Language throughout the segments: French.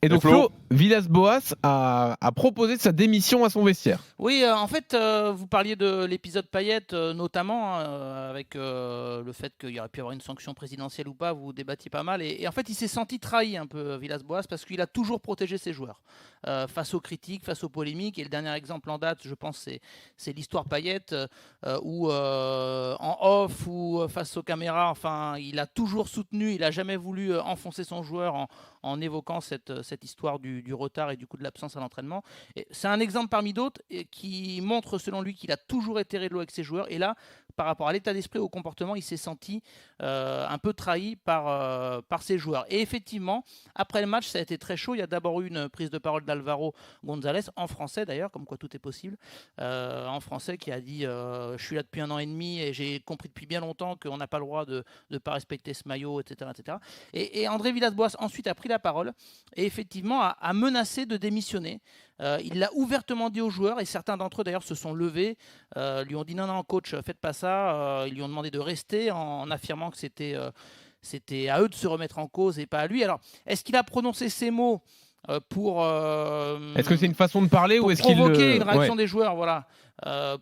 Et donc Flo, Villas-Boas a proposé sa démission à son vestiaire. Oui, en fait, vous parliez de l'épisode Payet, notamment, avec le fait qu'il y aurait pu y avoir une sanction présidentielle ou pas, vous débattiez pas mal. Et en fait, il s'est senti trahi un peu, Villas-Boas, parce qu'il a toujours protégé ses joueurs face aux critiques, face aux polémiques. Et le dernier exemple en date, je pense, c'est l'histoire Payet, où en off ou face aux caméras, enfin, il a toujours soutenu, il n'a jamais voulu enfoncer son joueur en évoquant cette histoire du retard et du coup de l'absence à l'entraînement. C'est un exemple parmi d'autres qui montre selon lui qu'il a toujours été réglo avec ses joueurs. Et là, par rapport à l'état d'esprit, au comportement, il s'est senti un peu trahi par ses joueurs. Et effectivement, après le match, ça a été très chaud. Il y a d'abord eu une prise de parole d'Alvaro González, en français d'ailleurs, comme quoi tout est possible, en français, qui a dit je suis là depuis 1 an et demi et j'ai compris depuis bien longtemps qu'on n'a pas le droit de ne pas respecter ce maillot, etc. etc. Et André Villas-Boas ensuite a pris la parole et effectivement a menacé de démissionner. Il l'a ouvertement dit aux joueurs et certains d'entre eux d'ailleurs se sont levés, lui ont dit non coach, faites pas ça, ils lui ont demandé de rester en affirmant que c'était à eux de se remettre en cause et pas à lui. Alors est-ce qu'il a prononcé ces mots pour est-ce que c'est une façon de parler ou est-ce qu'il provoquer une réaction des joueurs, voilà,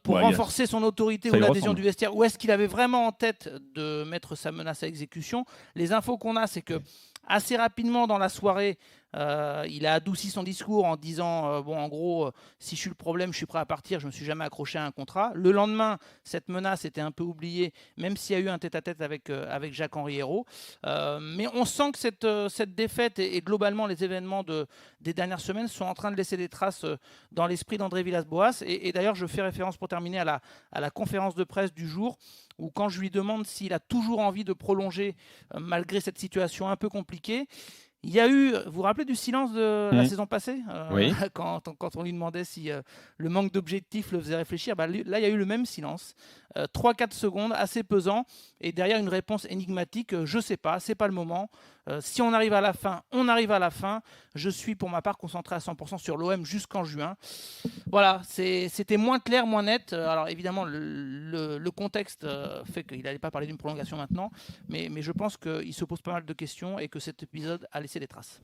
pour renforcer son autorité ou l'adhésion du vestiaire, ou est-ce qu'il avait vraiment en tête de mettre sa menace à exécution? Les infos qu'on a, c'est que assez rapidement dans la soirée, il a adouci son discours en disant bon, en gros, si je suis le problème, je suis prêt à partir, je ne me suis jamais accroché à un contrat. Le lendemain, cette menace était un peu oubliée, même s'il y a eu un tête-à-tête avec Jacques-Henri Hérault. Mais on sent que cette défaite et globalement les événements des dernières semaines sont en train de laisser des traces dans l'esprit d'André Villas-Boas. Et d'ailleurs, je fais référence pour terminer à la conférence de presse du jour, où quand je lui demande s'il a toujours envie de prolonger malgré cette situation un peu compliquée, il y a eu, vous vous rappelez du silence de la saison passée, oui. quand on lui demandait si le manque d'objectifs le faisait réfléchir, là il y a eu le même silence, 3-4 secondes, assez pesant, et derrière une réponse énigmatique, je sais pas, c'est pas le moment, si on arrive à la fin, on arrive à la fin, je suis pour ma part concentré à 100% sur l'OM jusqu'en juin. Voilà, c'était moins clair, moins net. Alors évidemment, le contexte fait qu'il n'allait pas parler d'une prolongation maintenant, mais je pense qu'il se pose pas mal de questions et que cet épisode a laissé des traces.